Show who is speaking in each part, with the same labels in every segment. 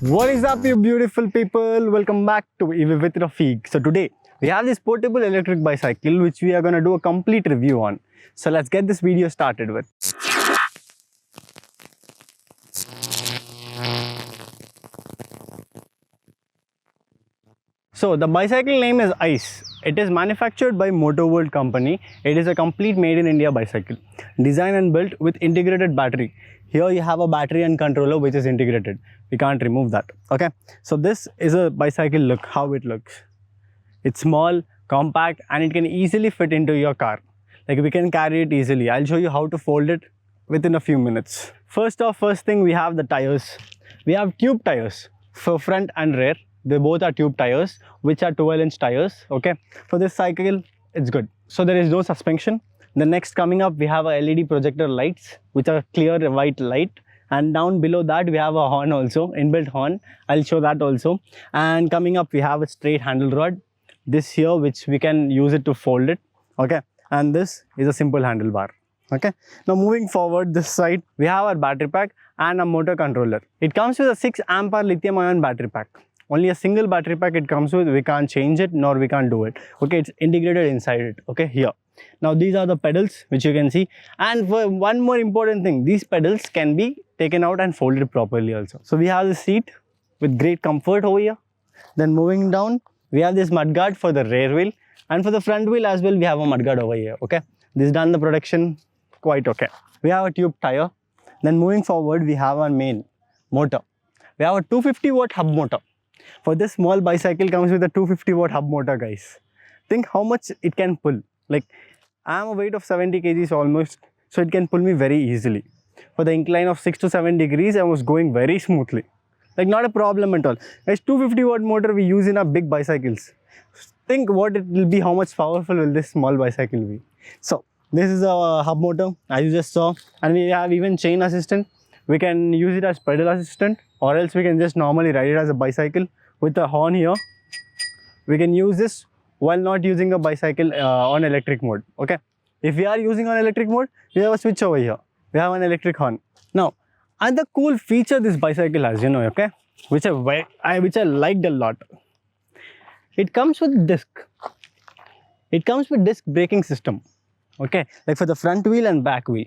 Speaker 1: What is up, you beautiful people? Welcome back to EV with Rafiq. So today we have this portable electric bicycle which we are going to do a complete review on. So let's get this video started with. So the bicycle name is ICE. It is manufactured by Motor World company. It is a complete made in India bicycle, designed and built with integrated battery. Here you have a battery and controller which is integrated. We can't remove that. Okay. So this is a bicycle look, how it looks. It's small, compact, and it can easily fit into your car. Like we can carry it easily. I'll show you how to fold it within a few minutes. First thing we have the tires. We have tube tires for front and rear. They both are tube tires, which are 12-inch tires. Okay, for this cycle, it's good. So there is no suspension. The next coming up, we have a LED projector lights, which are clear white light. And down below that, we have a horn also, inbuilt horn. I'll show that also. And coming up, we have a straight handle rod. This here, which we can use it to fold it. Okay, and this is a simple handlebar. Okay, now moving forward this side, we have our battery pack and a motor controller. It comes with a 6 ampere lithium ion battery pack. Only a single battery pack it comes with. We can't change it nor we can't do it. Okay, it's integrated inside it. Okay, here. Now these are the pedals which you can see, and for one more important thing, these pedals can be taken out and folded properly also. So we have the seat with great comfort over here. Then moving down, we have this mudguard for the rear wheel, and for the front wheel as well we have a mudguard over here. Okay, this done the production quite okay. We have a tube tire. Then moving forward, we have our main motor. We have a 250 watt hub motor. For this small bicycle comes with a 250 watt hub motor, guys. Think how much it can pull. Like I am a weight of 70 kgs almost, so it can pull me very easily. For the incline of 6 to 7 degrees, I was going very smoothly. Like not a problem at all. Guys, 250 watt motor we use in our big bicycles. Think what it will be, how much powerful will this small bicycle be. So this is a hub motor as you just saw, and we have even chain assistant. We can use it as pedal assistant, or else we can just normally ride it as a bicycle with a horn here. We can use this while not using a bicycle on electric mode. Okay, if we are using on electric mode, we have a switch over here. We have an electric horn. Now another cool feature this bicycle has, okay, which I liked a lot. It comes with disc. It comes with disc braking system. Okay, like for the front wheel and back wheel.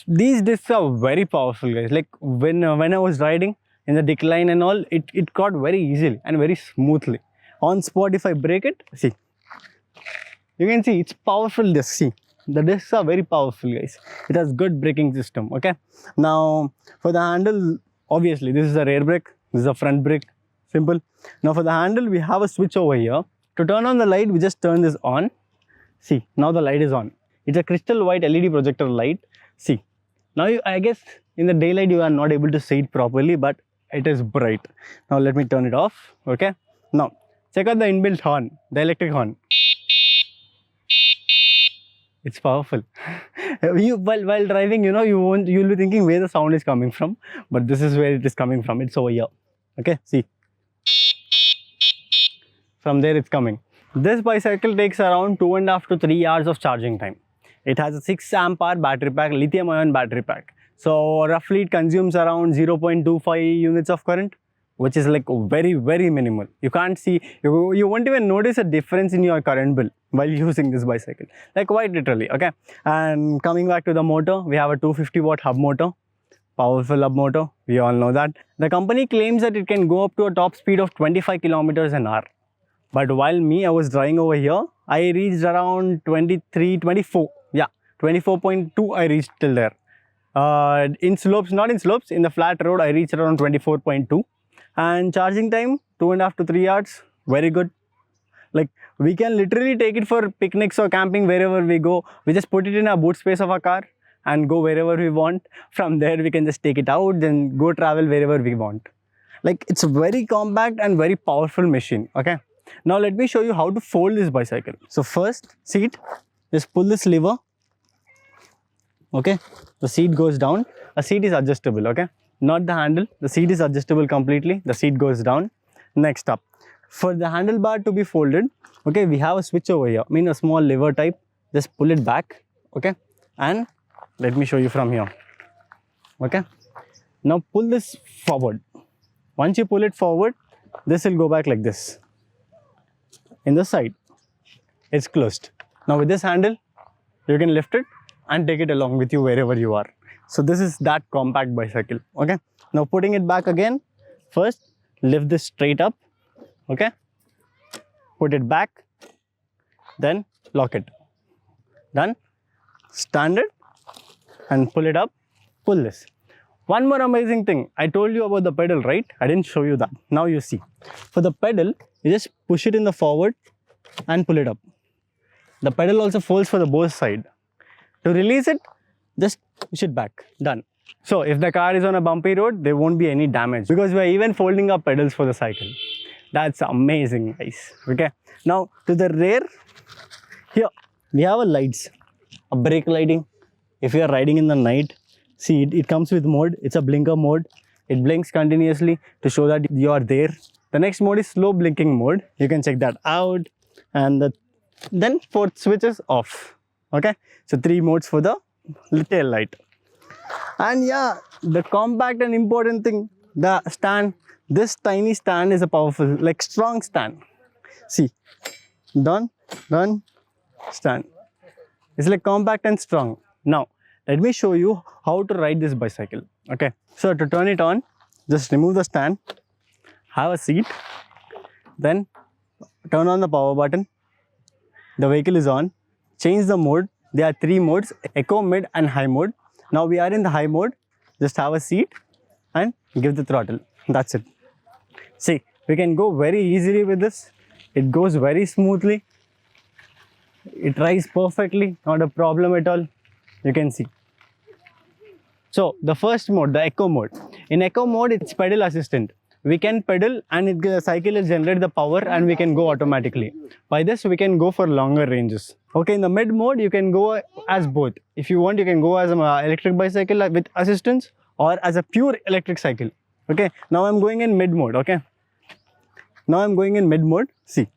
Speaker 1: These discs are very powerful, guys. Like when I was riding in the decline and all, it got very easily and very smoothly. On spot, if I brake it, see, you can see it's powerful disc. See, the discs are very powerful, guys. It has good braking system. Okay, now for the handle, obviously this is the rear brake, this is the front brake. Simple. Now for the handle, we have a switch over here. To turn on the light, we just turn this on. See, now the light is on. It's a crystal white LED projector light. See, now I guess in the daylight you are not able to see it properly, but it is bright. Now let me turn it off. Okay, now check out the inbuilt horn, the electric horn. It's powerful. While driving, you'll be thinking where the sound is coming from, but this is where it is coming from. It's over here. Okay, see, from there it's coming. This bicycle takes around 2.5 to 3 hours of charging time. It has a 6 ampere battery pack, lithium ion battery pack. So roughly it consumes around 0.25 units of current, which is like very, very minimal. You can't see, you won't even notice a difference in your current bill while using this bicycle. Like quite literally, okay. And coming back to the motor, we have a 250 watt hub motor. Powerful hub motor, we all know that. The company claims that it can go up to a top speed of 25 kilometers an hour. But while I was driving over here, I reached around 23, 24. Yeah, 24.2 I reached till there. In slopes, not in slopes, in the flat road, I reached around 24.2. And charging time, 2.5 to 3 hours, very good. Like we can literally take it for picnics or camping wherever we go. We just put it in our boot space of our car and go wherever we want. From there, we can just take it out, then go travel wherever we want. Like it's a very compact and very powerful machine, okay. Now let me show you how to fold this bicycle. So first, seat, just pull this lever. Okay, the seat goes down. A seat is adjustable, okay, not the handle. The seat is adjustable completely. The seat goes down. Next up, for the handlebar to be folded, okay, we have a switch over here. A small lever type. Just pull it back, okay, and let me show you from here. Okay, now pull this forward. Once you pull it forward, this will go back like this. In the side, it's closed. Now with this handle, you can lift it and take it along with you wherever you are. So this is that compact bicycle. Okay. Now putting it back again, first lift this straight up. Okay. Put it back, then lock it. Done. Stand it and pull it up. Pull this. One more amazing thing. I told you about the pedal, right? I didn't show you that. Now you see. For the pedal, you just push it in the forward and pull it up. The pedal also folds for the both side. To release it, just push it back. Done. So if the car is on a bumpy road, there won't be any damage because we are even folding up pedals for the cycle. That's amazing, guys. Okay. Now to the rear, here we have a lights, a brake lighting. If you are riding in the night, see it comes with mode. It's a blinker mode. It blinks continuously to show that you are there. The next mode is slow blinking mode. You can check that out. And then fourth switch is off. Okay. So 3 modes for the tail light. And yeah, the compact and important thing, the stand. This tiny stand is a powerful, like strong stand. See, done, stand. It's like compact and strong. Now, let me show you how to ride this bicycle. Okay. So to turn it on, just remove the stand, have a seat, then turn on the power button. The vehicle is on. Change the mode. There are 3 modes: eco, mid, and high mode. Now we are in the high mode. Just have a seat and give the throttle. That's it. See, we can go very easily with this. It goes very smoothly. It rides perfectly, not a problem at all. You can see. So the first mode, the eco mode. In eco mode, it's pedal assistant. We can pedal and the cycle will generate the power and we can go automatically. By this, we can go for longer ranges. Okay, in the mid mode, you can go as both. If you want, you can go as an electric bicycle with assistance or as a pure electric cycle. Okay, now I'm going in mid mode. Okay, now I'm going in mid mode. See,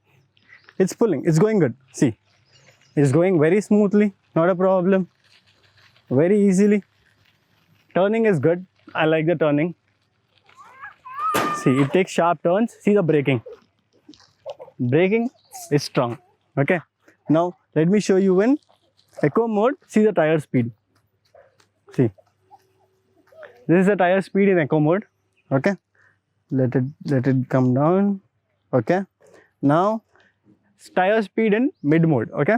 Speaker 1: it's pulling, it's going good. See, it's going very smoothly, not a problem. Very easily. Turning is good. I like the turning. See, it takes sharp turns. See the braking. Braking is strong. Okay. Now, let me show you in eco mode. See the tire speed. See. This is the tire speed in eco mode. Okay. Let it come down. Okay. Now, tire speed in mid mode. Okay.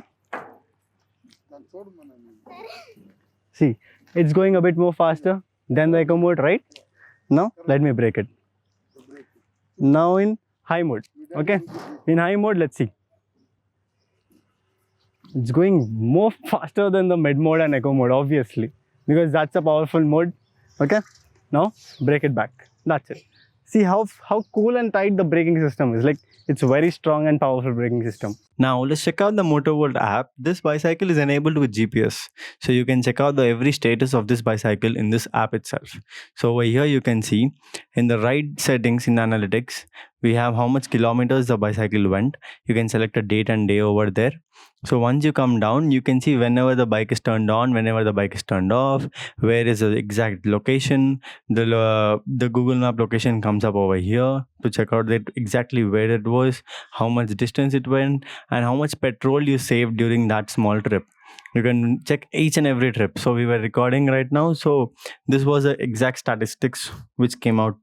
Speaker 1: See, it's going a bit more faster than the eco mode, right? Now, let me break it. Now in high mode. Okay. In high mode, let's see. It's going more faster than the mid mode and eco mode, obviously, because that's a powerful mode. Okay. Now break it back. That's it. See how cool and tight the braking system is. Like, it's a very strong and powerful braking system. Now let's check out the MotoWorld app. This bicycle is enabled with GPS. So you can check out the every status of this bicycle in this app itself. So over here you can see in the ride settings in analytics, we have how much kilometers the bicycle went. You can select a date and day over there. So once you come down, you can see whenever the bike is turned on, whenever the bike is turned off, where is the exact location. The Google Map location comes up over here to check out that exactly where it was, how much distance it went, and how much petrol you saved during that small trip. You can check each and every trip. So we were recording right now. So this was the exact statistics which came out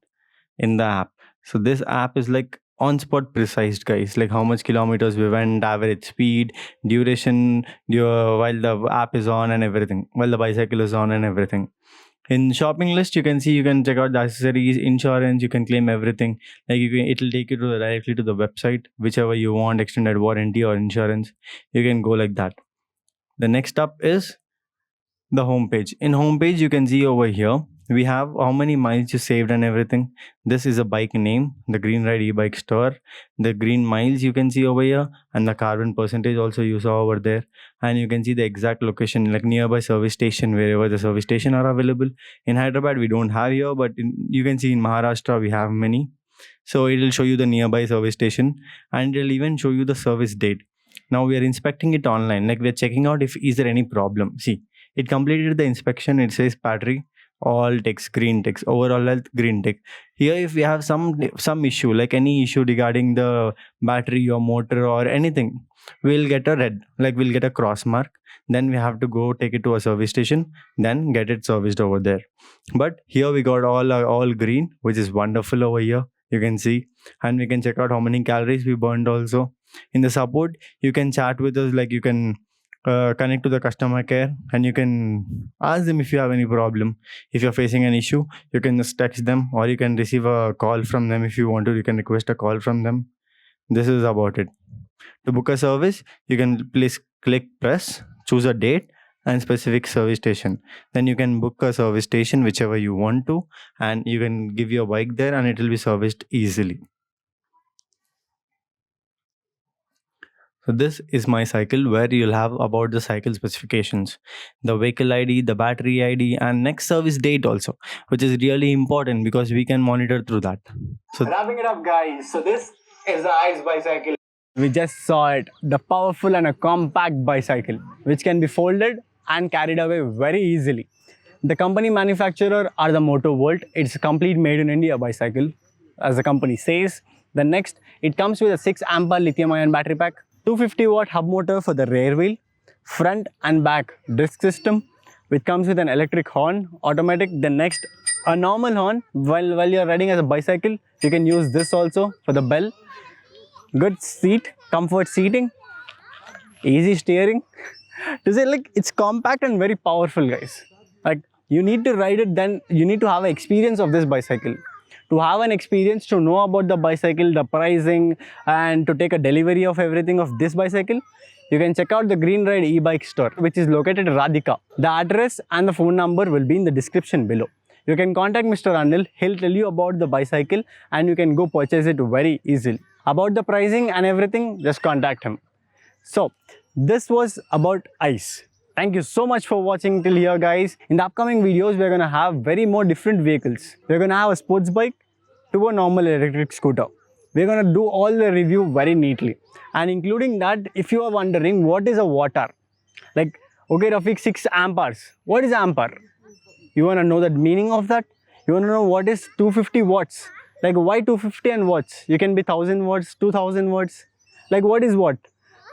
Speaker 1: in the app. So this app is like on spot precise, guys, like how much kilometers we went, average speed, duration, while the app is on and everything, while the bicycle is on and everything. In shopping list, you can see, you can check out the accessories, insurance, you can claim everything. Like it'll take you directly to the website, whichever you want, extended warranty or insurance. You can go like that. The next up is the homepage. In homepage, you can see over here, we have how many miles you saved and everything. This is a bike name, the Green Ride e-bike store. The green miles you can see over here, and the carbon percentage also you saw over there. And you can see the exact location, like nearby service station, wherever the service station are available. In Hyderabad, we don't have here, but you can see in Maharashtra, we have many. So it will show you the nearby service station, and it will even show you the service date. Now we are inspecting it online, like we are checking out if is there any problem. See, it completed the inspection. It says battery. all ticks, green ticks, overall health, green tick. Here if we have some issue, like any issue regarding the battery or motor or anything, we'll get a red, like we'll get a cross mark. Then we have to go take it to a service station, then get it serviced over there. But here we got all green, which is wonderful over here. You can see, and we can check out how many calories we burned also. In the support, you can chat with us, like you can connect to the customer care and you can ask them if you have any problem. If you're facing an issue, you can just text them, or you can receive a call from them. If you want to, you can request a call from them. This is about it. To book a service, you can please press, choose a date and specific service station. Then you can book a service station whichever you want to, and you can give your bike there and it will be serviced easily. So this is my cycle, where you'll have about the cycle specifications, the vehicle ID, the battery ID, and next service date also, which is really important because we can monitor through that. So wrapping it up, guys. So this is the ICE bicycle. We just saw it, the powerful and a compact bicycle, which can be folded and carried away very easily. The company manufacturer are the Motovolt. It's a complete made in India bicycle, as the company says. The next, it comes with a 6 ampere lithium-ion battery pack, 250 watt hub motor for the rear wheel, front and back disc system, which comes with an electric horn, automatic. The next, a normal horn. While you're riding as a bicycle, you can use this also for the bell. Good seat, comfort seating, easy steering. To say, like, it's compact and very powerful, guys. Like, you need to ride it, then you need to have an experience of this bicycle. To have an experience, to know about the bicycle, the pricing, and to take a delivery of everything of this bicycle, you can check out the Green Ride e-bike store, which is located in Radhika. The address and the phone number will be in the description below. You can contact Mr. Anil. He'll tell you about the bicycle and you can go purchase it very easily. About the pricing and everything, just contact him. So this was about ICE. Thank you so much for watching till here, guys. In the upcoming videos, we're going to have very more different vehicles. We're going to have a sports bike to a normal electric scooter. We're going to do all the review very neatly. And including that, if you are wondering what is a watt-hour, like, okay, Rafiq, 6 amperes. What is ampere? You want to know the meaning of that? You want to know what is 250 watts? Like, why 250 and watts? You can be 1000 watts, 2000 watts. Like, what is what?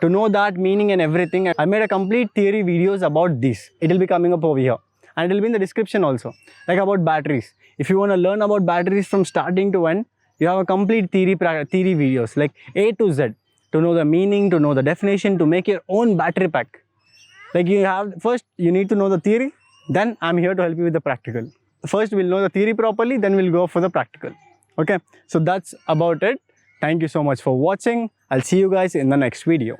Speaker 1: To know that meaning and everything, I made a complete theory videos about this. It will be coming up over here. And it will be in the description also. Like about batteries. If you want to learn about batteries from starting to end, you have a complete theory videos, like A to Z. To know the meaning, to know the definition, to make your own battery pack. Like, you have, first you need to know the theory, then I'm here to help you with the practical. First we'll know the theory properly, then we'll go for the practical. Okay, so that's about it. Thank you so much for watching. I'll see you guys in the next video.